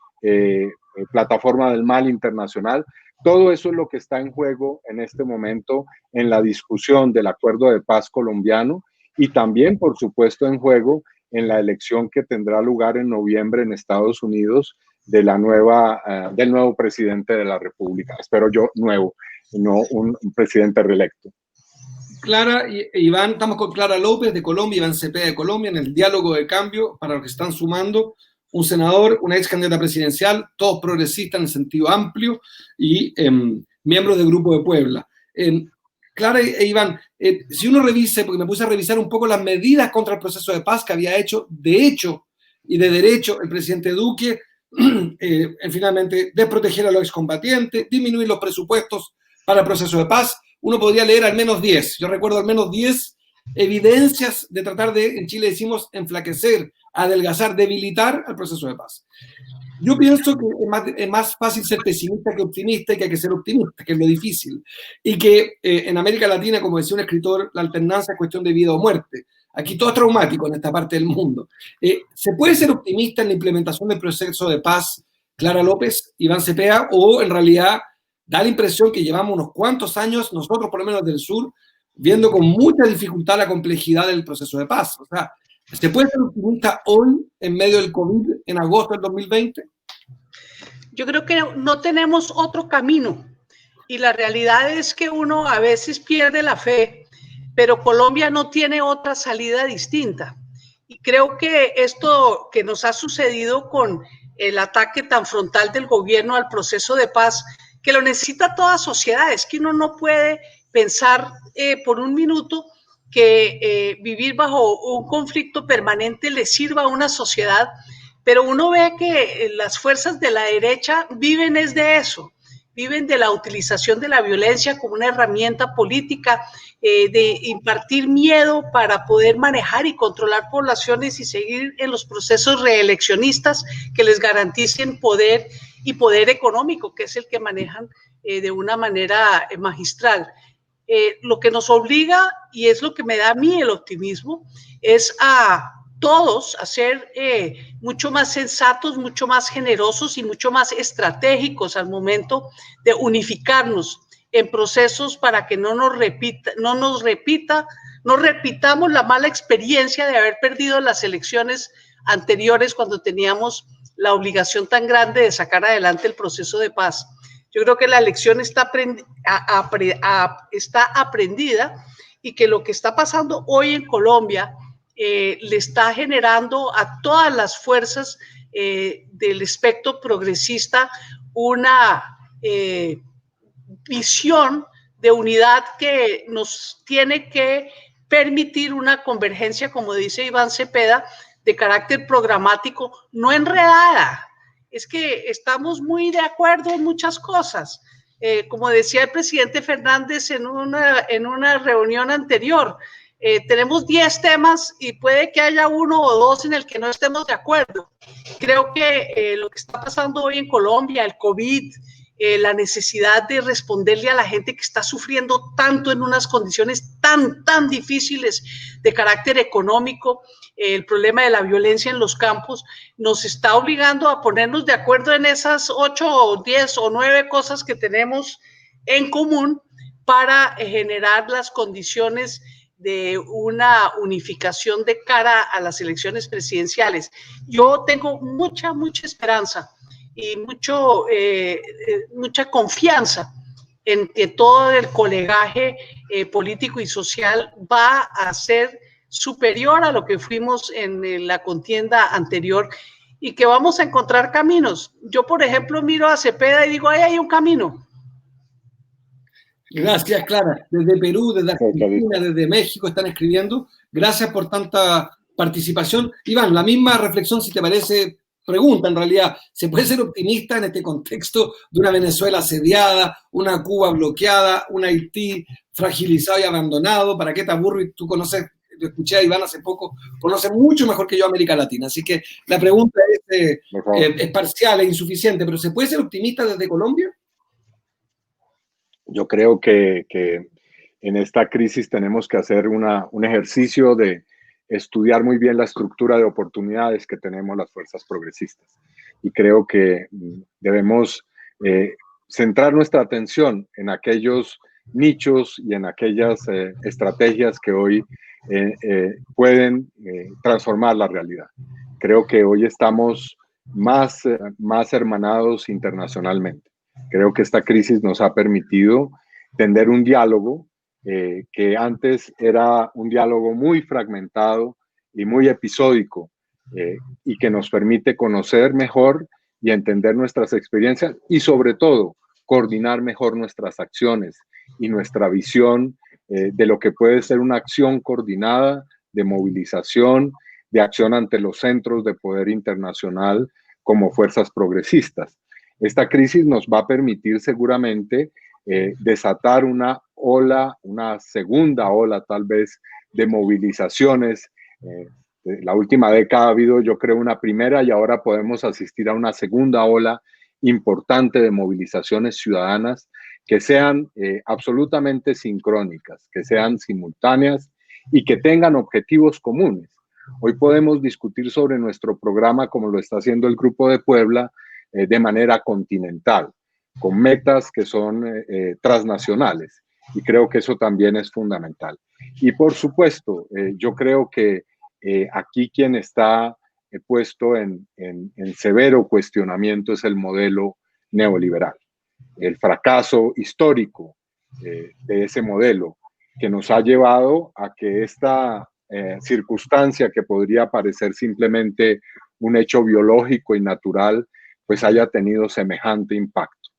plataforma del mal internacional. Todo eso es lo que está en juego en este momento en la discusión del acuerdo de paz colombiano y también, por supuesto, en juego en la elección que tendrá lugar en noviembre en Estados Unidos del nuevo presidente de la República. Espero yo nuevo, no un presidente reelecto. Clara, Iván, estamos con Clara López de Colombia, Iván Cepeda de Colombia, en el diálogo de cambio, para los que están sumando, un senador, una ex candidata presidencial, todos progresistas en el sentido amplio y miembros del Grupo de Puebla. Clara e Iván, si uno revise, porque me puse a revisar un poco las medidas contra el proceso de paz que había hecho, de hecho y de derecho, el presidente Duque, finalmente desproteger a los excombatientes, disminuir los presupuestos para el proceso de paz. Uno podría leer al menos 10, yo recuerdo al menos 10 evidencias de tratar de, en Chile decimos, enflaquecer, adelgazar, debilitar al proceso de paz. Yo pienso que es más fácil ser pesimista que optimista y que hay que ser optimista, que es lo difícil. Y que en América Latina, como decía un escritor, la alternancia es cuestión de vida o muerte. Aquí todo es traumático en esta parte del mundo. ¿Se puede ser optimista en la implementación del proceso de paz, Clara López, Iván Cepeda, o en realidad da la impresión que llevamos unos cuantos años, nosotros por lo menos del sur, viendo con mucha dificultad la complejidad del proceso de paz? O sea, ¿se puede ser optimista hoy, en medio del COVID, en agosto del 2020? Yo creo que no tenemos otro camino y la realidad es que uno a veces pierde la fe, pero Colombia no tiene otra salida distinta. Y creo que esto que nos ha sucedido con el ataque tan frontal del gobierno al proceso de paz, que lo necesita toda sociedad, es que uno no puede pensar por un minuto que vivir bajo un conflicto permanente le sirva a una sociedad, pero uno ve que las fuerzas de la derecha viven es de eso, viven de la utilización de la violencia como una herramienta política, de impartir miedo para poder manejar y controlar poblaciones y seguir en los procesos reeleccionistas que les garanticen poder y poder económico, que es el que manejan de una manera magistral. Lo que nos obliga, y es lo que me da a mí el optimismo, es a todos a ser mucho más sensatos, mucho más generosos y mucho más estratégicos al momento de unificarnos en procesos para que no repitamos la mala experiencia de haber perdido las elecciones anteriores cuando teníamos la obligación tan grande de sacar adelante el proceso de paz. Yo creo que la lección está aprendida y que lo que está pasando hoy en Colombia le está generando a todas las fuerzas del espectro progresista una visión de unidad que nos tiene que permitir una convergencia, como dice Iván Cepeda, de carácter programático, no enredada. Es que estamos muy de acuerdo en muchas cosas. Como decía el presidente Fernández en una reunión anterior, tenemos 10 temas y puede que haya uno o dos en el que no estemos de acuerdo. Creo que lo que está pasando hoy en Colombia, el COVID, la necesidad de responderle a la gente que está sufriendo tanto en unas condiciones tan difíciles de carácter económico, el problema de la violencia en los campos, nos está obligando a ponernos de acuerdo en esas 8 o 10 o 9 cosas que tenemos en común para generar las condiciones de una unificación de cara a las elecciones presidenciales. Yo tengo mucha esperanza y mucha confianza en que todo el colegaje político y social va a ser superior a lo que fuimos en la contienda anterior y que vamos a encontrar caminos. Yo, por ejemplo, miro a Cepeda y digo, ahí hay un camino. Gracias, Clara. Desde Perú, desde Argentina, desde México están escribiendo. Gracias por tanta participación. Iván, la misma reflexión, si te parece, pregunta en realidad, ¿se puede ser optimista en este contexto de una Venezuela asediada, una Cuba bloqueada, un Haití fragilizado y abandonado? ¿Para qué te aburro? Y tú conoces, lo escuché a Iván hace poco, conoce mucho mejor que yo América Latina. Así que la pregunta es parcial e insuficiente, pero ¿se puede ser optimista desde Colombia? Yo creo que en esta crisis tenemos que hacer un ejercicio de estudiar muy bien la estructura de oportunidades que tenemos las fuerzas progresistas. Y creo que debemos centrar nuestra atención en aquellos nichos y en aquellas estrategias que hoy pueden transformar la realidad. Creo que hoy estamos más hermanados internacionalmente. Creo que esta crisis nos ha permitido tender un diálogo que antes era un diálogo muy fragmentado y muy episódico y que nos permite conocer mejor y entender nuestras experiencias y sobre todo coordinar mejor nuestras acciones y nuestra visión de lo que puede ser una acción coordinada de movilización, de acción ante los centros de poder internacional como fuerzas progresistas. Esta crisis nos va a permitir seguramente desatar una ola, una segunda ola tal vez de movilizaciones. La última década ha habido, yo creo, una primera y ahora podemos asistir a una segunda ola importante de movilizaciones ciudadanas que sean absolutamente sincrónicas, que sean simultáneas y que tengan objetivos comunes. Hoy podemos discutir sobre nuestro programa como lo está haciendo el Grupo de Puebla, de manera continental, con metas que son transnacionales. Y creo que eso también es fundamental. Y por supuesto, yo creo que aquí quien está puesto en severo cuestionamiento es el modelo neoliberal. El fracaso histórico de ese modelo que nos ha llevado a que esta circunstancia que podría parecer simplemente un hecho biológico y natural, pues haya tenido semejante impacto.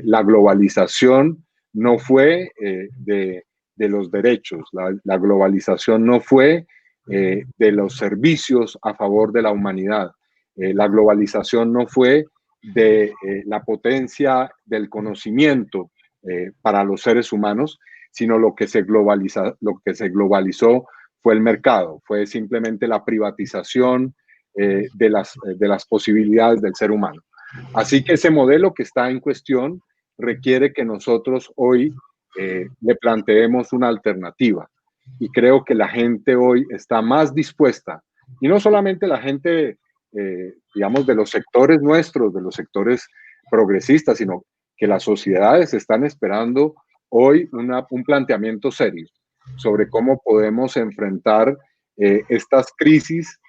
La globalización no fue de los derechos, la globalización no fue de los servicios a favor de la humanidad, la globalización no fue de la potencia del conocimiento para los seres humanos, sino lo que se globalizó fue el mercado, fue simplemente la privatización de las posibilidades del ser humano. Así que ese modelo que está en cuestión requiere que nosotros hoy le planteemos una alternativa. Y creo que la gente hoy está más dispuesta, y no solamente la gente, digamos, de los sectores nuestros, de los sectores progresistas, sino que las sociedades están esperando hoy un planteamiento serio sobre cómo podemos enfrentar estas crisis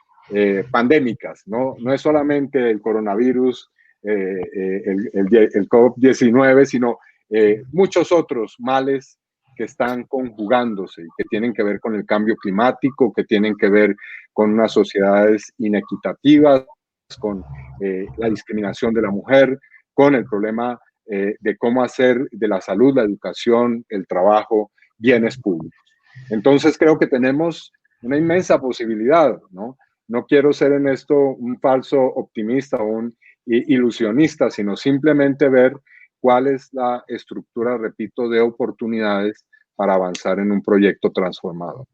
pandémicas, ¿no? No es solamente el coronavirus, el COVID-19, sino muchos otros males que están conjugándose y que tienen que ver con el cambio climático, que tienen que ver con unas sociedades inequitativas, con la discriminación de la mujer, con el problema de cómo hacer de la salud, la educación, el trabajo, bienes públicos. Entonces creo que tenemos una inmensa posibilidad, ¿no? No quiero ser en esto un falso optimista o un ilusionista, sino simplemente ver cuál es la estructura, repito, de oportunidades para avanzar en un proyecto transformador.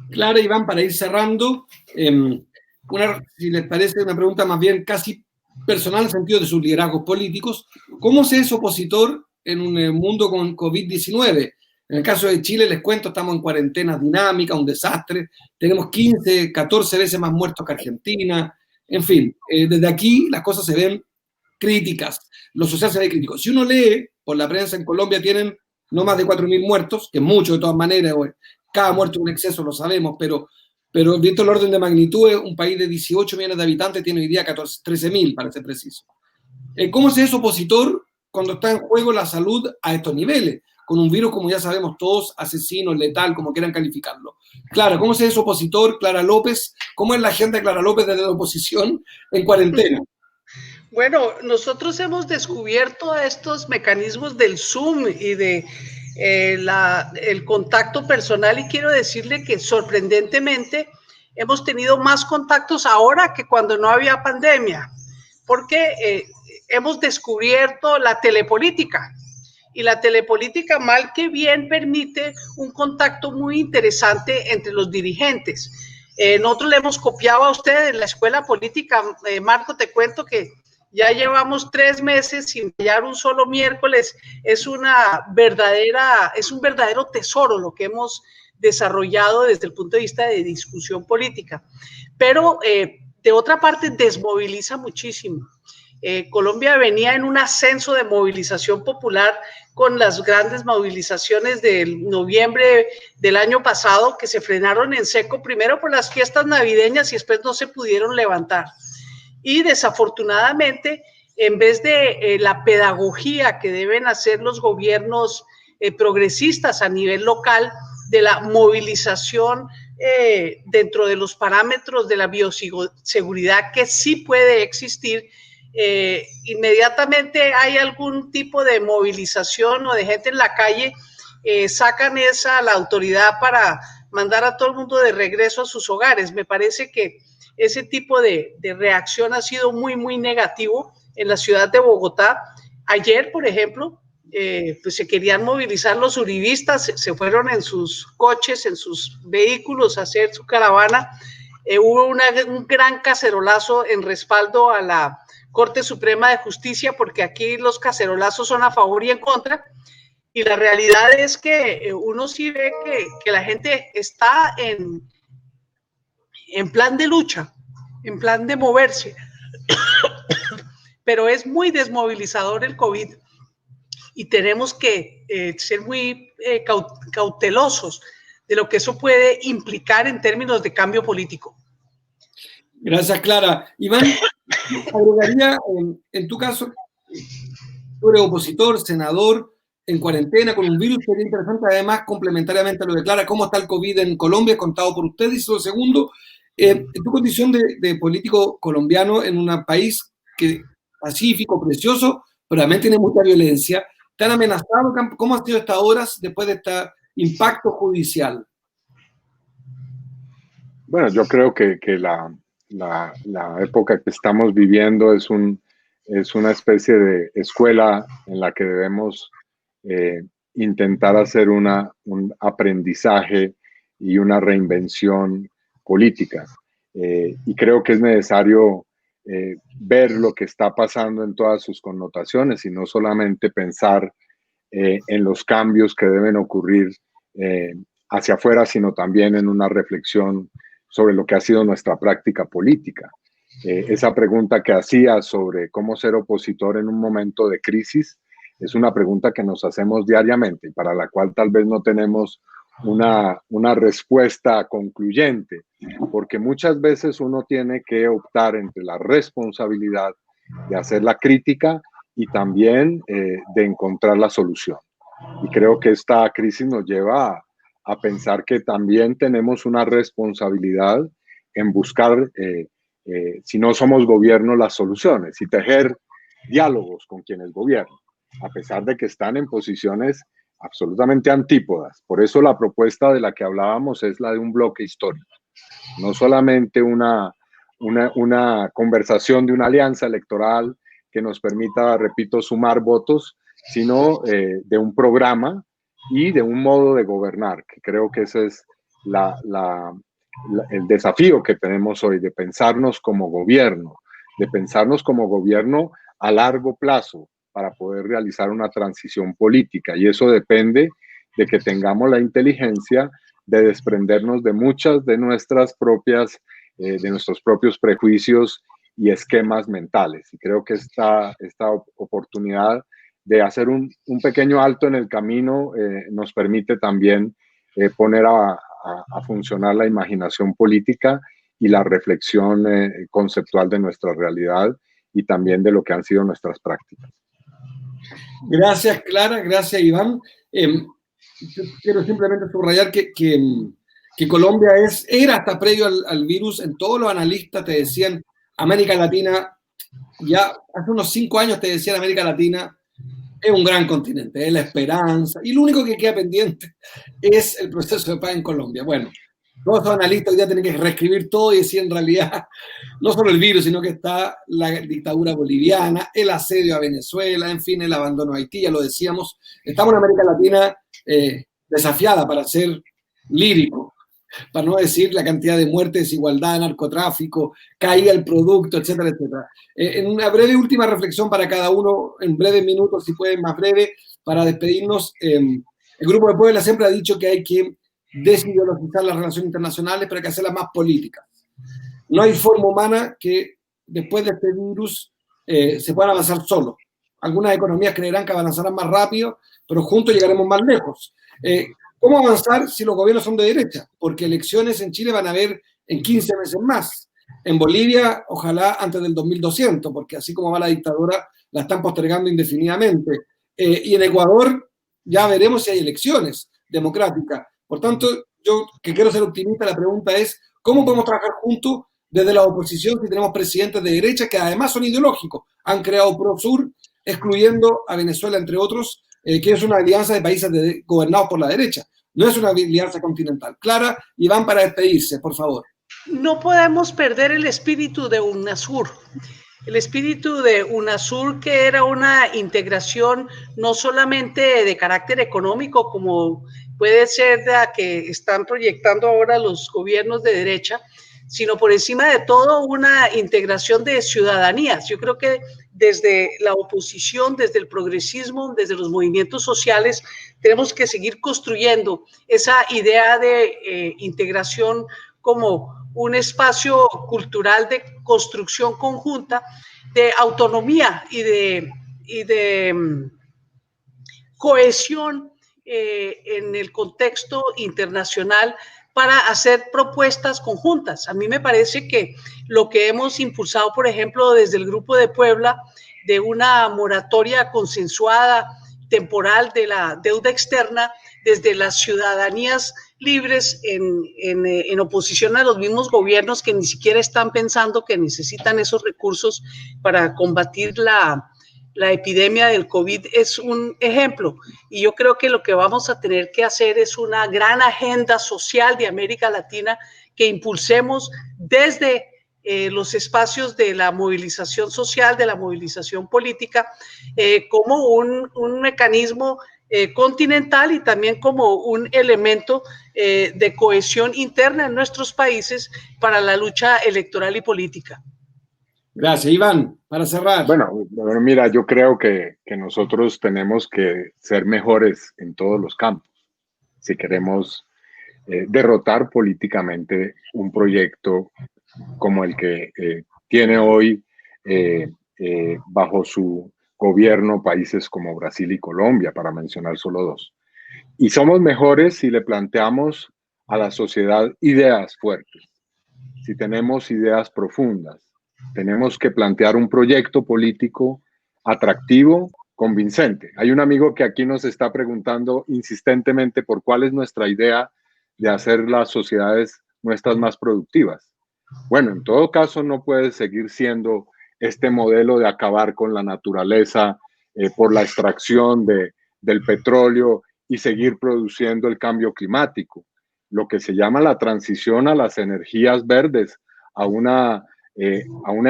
Clara, Iván, para ir cerrando, si les parece, una pregunta más bien casi personal en el sentido de sus liderazgos políticos. ¿Cómo se es opositor en un mundo con COVID-19? En el caso de Chile, les cuento, estamos en cuarentena dinámica, un desastre. Tenemos 15, 14 veces más muertos que Argentina. En fin, desde aquí las cosas se ven críticas. Lo social se ve crítico. Si uno lee por la prensa, en Colombia tienen no más de 4.000 muertos, que es mucho de todas maneras. Cada muerto es un exceso, lo sabemos, pero visto el orden de magnitud, un país de 18 millones de habitantes tiene hoy día 13.000, para ser preciso. ¿Cómo se es opositor cuando está en juego la salud a estos niveles? Con un virus, como ya sabemos todos, asesino, letal, como quieran calificarlo. Clara, ¿cómo se es opositor? Clara López, ¿cómo es la agenda de Clara López desde la oposición en cuarentena? Bueno, nosotros hemos descubierto estos mecanismos del Zoom y de el contacto personal, y quiero decirle que sorprendentemente hemos tenido más contactos ahora que cuando no había pandemia, porque hemos descubierto la telepolítica, y la telepolítica mal que bien permite un contacto muy interesante entre los dirigentes. Nosotros le hemos copiado a usted en la escuela política. Marco, te cuento que ya llevamos 3 meses sin fallar un solo miércoles. Es un verdadero tesoro lo que hemos desarrollado desde el punto de vista de discusión política. Pero de otra parte desmoviliza muchísimo. Colombia venía en un ascenso de movilización popular con las grandes movilizaciones del noviembre del año pasado, que se frenaron en seco, primero por las fiestas navideñas y después no se pudieron levantar. Y desafortunadamente, en vez de la pedagogía que deben hacer los gobiernos progresistas a nivel local, de la movilización dentro de los parámetros de la bioseguridad que sí puede existir, inmediatamente hay algún tipo de movilización o de gente en la calle, sacan la autoridad para mandar a todo el mundo de regreso a sus hogares. Me parece que ese tipo de reacción ha sido muy, muy negativo en la ciudad de Bogotá. Ayer, por ejemplo, pues se querían movilizar los uribistas, se fueron en sus coches, en sus vehículos a hacer su caravana. Hubo un gran cacerolazo en respaldo a la Corte Suprema de Justicia, porque aquí los cacerolazos son a favor y en contra, y la realidad es que uno sí ve que la gente está en plan de lucha, en plan de moverse, pero es muy desmovilizador el COVID y tenemos que ser muy cautelosos de lo que eso puede implicar en términos de cambio político. Gracias, Clara. Iván, agregaría, en tu caso, tú eres opositor, senador, en cuarentena con un virus, sería interesante además, complementariamente a lo de Clara, cómo está el COVID en Colombia, contado por ustedes. Y lo segundo, en tu condición de político colombiano en un país pacífico, precioso, pero también tiene mucha violencia, ¿te han amenazado? ¿Cómo han sido estas horas después de este impacto judicial? Bueno, yo creo que la época que estamos viviendo es una especie de escuela en la que debemos intentar hacer un aprendizaje y una reinvención política. Y creo que es necesario ver lo que está pasando en todas sus connotaciones y no solamente pensar en los cambios que deben ocurrir hacia afuera, sino también en una reflexión sobre lo que ha sido nuestra práctica política. Esa pregunta que hacía sobre cómo ser opositor en un momento de crisis es una pregunta que nos hacemos diariamente y para la cual tal vez no tenemos una respuesta concluyente, porque muchas veces uno tiene que optar entre la responsabilidad de hacer la crítica y también de encontrar la solución. Y creo que esta crisis nos lleva a pensar que también tenemos una responsabilidad en buscar, si no somos gobierno, las soluciones y tejer diálogos con quienes gobiernan. a pesar de que están en posiciones absolutamente antípodas. Por eso la propuesta de la que hablábamos es la de un bloque histórico, no solamente una conversación de una alianza electoral que nos permita, repito, sumar votos, sino de un programa y de un modo de gobernar, que creo que ese es el desafío que tenemos hoy, de pensarnos como gobierno a largo plazo para poder realizar una transición política. Y eso depende de que tengamos la inteligencia de desprendernos de muchas de nuestras propias, de nuestros propios prejuicios y esquemas mentales. Y creo que esta oportunidad de hacer un pequeño alto en el camino nos permite también poner a funcionar la imaginación política y la reflexión conceptual de nuestra realidad y también de lo que han sido nuestras prácticas. Gracias, Clara. Gracias, Iván. Quiero simplemente subrayar que Colombia era hasta previo al virus, en todos los analistas te decían América Latina, ya hace unos 5 años te decían América Latina es un gran continente, es la esperanza, y lo único que queda pendiente es el proceso de paz en Colombia. Bueno, todos los analistas hoy día tienen que reescribir todo y decir en realidad no solo el virus, sino que está la dictadura boliviana, el asedio a Venezuela, en fin, el abandono a Haití, ya lo decíamos. Estamos en América Latina desafiada para ser lírico, para no decir la cantidad de muertes, desigualdad, narcotráfico, caída el producto, etcétera, etcétera. En una breve última reflexión para cada uno, en breves minutos, si pueden más breve, para despedirnos. El Grupo de Puebla siempre ha dicho que hay que desideologizar las relaciones internacionales, pero hay que hacerlas más políticas. No hay forma humana que después de este virus se puedan avanzar solo. Algunas economías creerán que avanzarán más rápido, pero juntos llegaremos más lejos. ¿Cómo avanzar si los gobiernos son de derecha? Porque elecciones en Chile van a haber en 15 meses más. En Bolivia, ojalá antes del 2200, porque así como va la dictadura, la están postergando indefinidamente. Y en Ecuador ya veremos si hay elecciones democráticas. Por tanto, yo que quiero ser optimista, la pregunta es, ¿cómo podemos trabajar juntos desde la oposición si tenemos presidentes de derecha que además son ideológicos? Han creado ProSur, excluyendo a Venezuela, entre otros, que es una alianza de países gobernados por la derecha. No es una alianza continental. Clara, Iván, para despedirse, por favor. No podemos perder el espíritu de UNASUR. El espíritu de UNASUR, que era una integración no solamente de carácter económico, como puede ser la que están proyectando ahora los gobiernos de derecha, sino por encima de todo una integración de ciudadanías. Yo creo que desde la oposición, desde el progresismo, desde los movimientos sociales, tenemos que seguir construyendo esa idea de integración como un espacio cultural de construcción conjunta, de autonomía y de cohesión en el contexto internacional para hacer propuestas conjuntas. A mí me parece que lo que hemos impulsado, por ejemplo, desde el Grupo de Puebla, de una moratoria consensuada temporal de la deuda externa, desde las ciudadanías libres en oposición a los mismos gobiernos que ni siquiera están pensando que necesitan esos recursos para combatir la epidemia del COVID, es un ejemplo. Y yo creo que lo que vamos a tener que hacer es una gran agenda social de América Latina que impulsemos desde los espacios de la movilización social, de la movilización política, como un mecanismo continental y también como un elemento de cohesión interna en nuestros países para la lucha electoral y política. Gracias, Iván. Para cerrar. Bueno, mira, yo creo que nosotros tenemos que ser mejores en todos los campos si queremos derrotar políticamente un proyecto como el que tiene hoy bajo su gobierno países como Brasil y Colombia, para mencionar solo dos. Y somos mejores si le planteamos a la sociedad ideas fuertes, si tenemos ideas profundas. Tenemos que plantear un proyecto político atractivo, convincente. Hay un amigo que aquí nos está preguntando insistentemente por cuál es nuestra idea de hacer las sociedades nuestras más productivas. Bueno, en todo caso no puede seguir siendo este modelo de acabar con la naturaleza por la extracción del petróleo y seguir produciendo el cambio climático. Lo que se llama la transición a las energías verdes, a una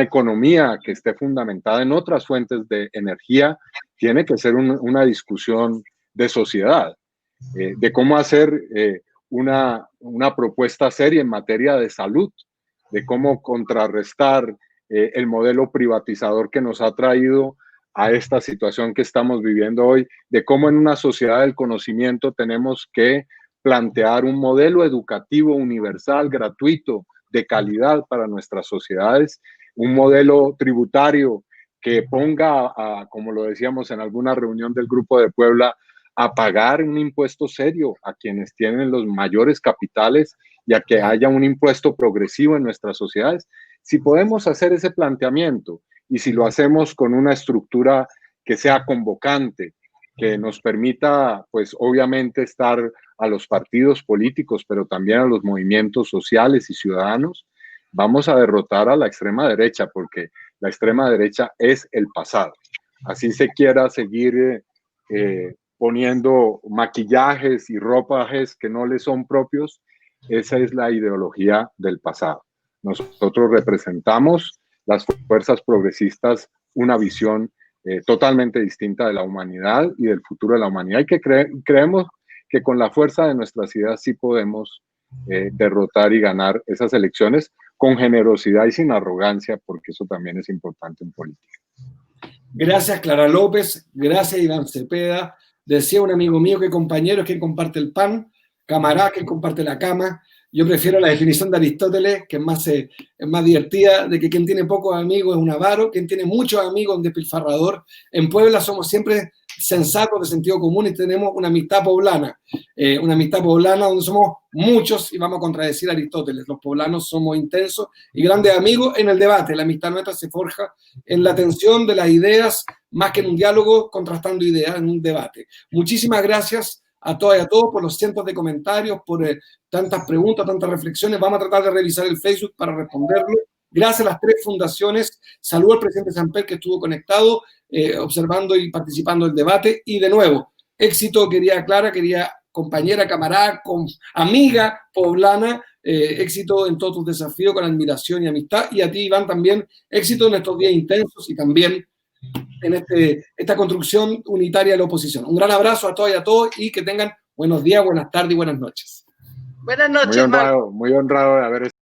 economía que esté fundamentada en otras fuentes de energía, tiene que ser una discusión de sociedad, de cómo hacer una propuesta seria en materia de salud, de cómo contrarrestar el modelo privatizador que nos ha traído a esta situación que estamos viviendo hoy, de cómo en una sociedad del conocimiento tenemos que plantear un modelo educativo universal, gratuito, de calidad para nuestras sociedades, un modelo tributario que ponga, como lo decíamos en alguna reunión del Grupo de Puebla, a pagar un impuesto serio a quienes tienen los mayores capitales y a que haya un impuesto progresivo en nuestras sociedades. Si podemos hacer ese planteamiento y si lo hacemos con una estructura que sea convocante, que nos permita, pues obviamente, estar a los partidos políticos, pero también a los movimientos sociales y ciudadanos, vamos a derrotar a la extrema derecha, porque la extrema derecha es el pasado. Así se quiera seguir poniendo maquillajes y ropajes que no le son propios, esa es la ideología del pasado. Nosotros representamos, las fuerzas progresistas, una visión totalmente distinta de la humanidad y del futuro de la humanidad, y que creemos que con la fuerza de nuestras ideas sí podemos derrotar y ganar esas elecciones con generosidad y sin arrogancia, porque eso también es importante en política. Gracias, Clara López. Gracias, Iván Cepeda. Decía un amigo mío que compañero es quien comparte el pan, camarada quien comparte la cama. Yo prefiero la definición de Aristóteles, que es más divertida, de que quien tiene pocos amigos es un avaro, quien tiene muchos amigos es un despilfarrador. En Puebla somos siempre sensatos, de sentido común, y tenemos una amistad poblana donde somos muchos y vamos a contradecir a Aristóteles. Los poblanos somos intensos y grandes amigos en el debate. La amistad nuestra se forja en la tensión de las ideas, más que en un diálogo contrastando ideas, en un debate. Muchísimas gracias a todas y a todos por los cientos de comentarios, por tantas preguntas, tantas reflexiones. Vamos a tratar de revisar el Facebook para responderlo. Gracias a las 3 fundaciones. Saludo al presidente Samper, que estuvo conectado, observando y participando del debate. Y de nuevo, éxito, querida Clara, querida compañera, camarada, amiga poblana, éxito en todos tus desafíos, con admiración y amistad. Y a ti, Iván, también éxito en estos días intensos y también en esta construcción unitaria de la oposición. Un gran abrazo a todas y a todos y que tengan buenos días, buenas tardes y buenas noches. Buenas noches, muy honrado de haber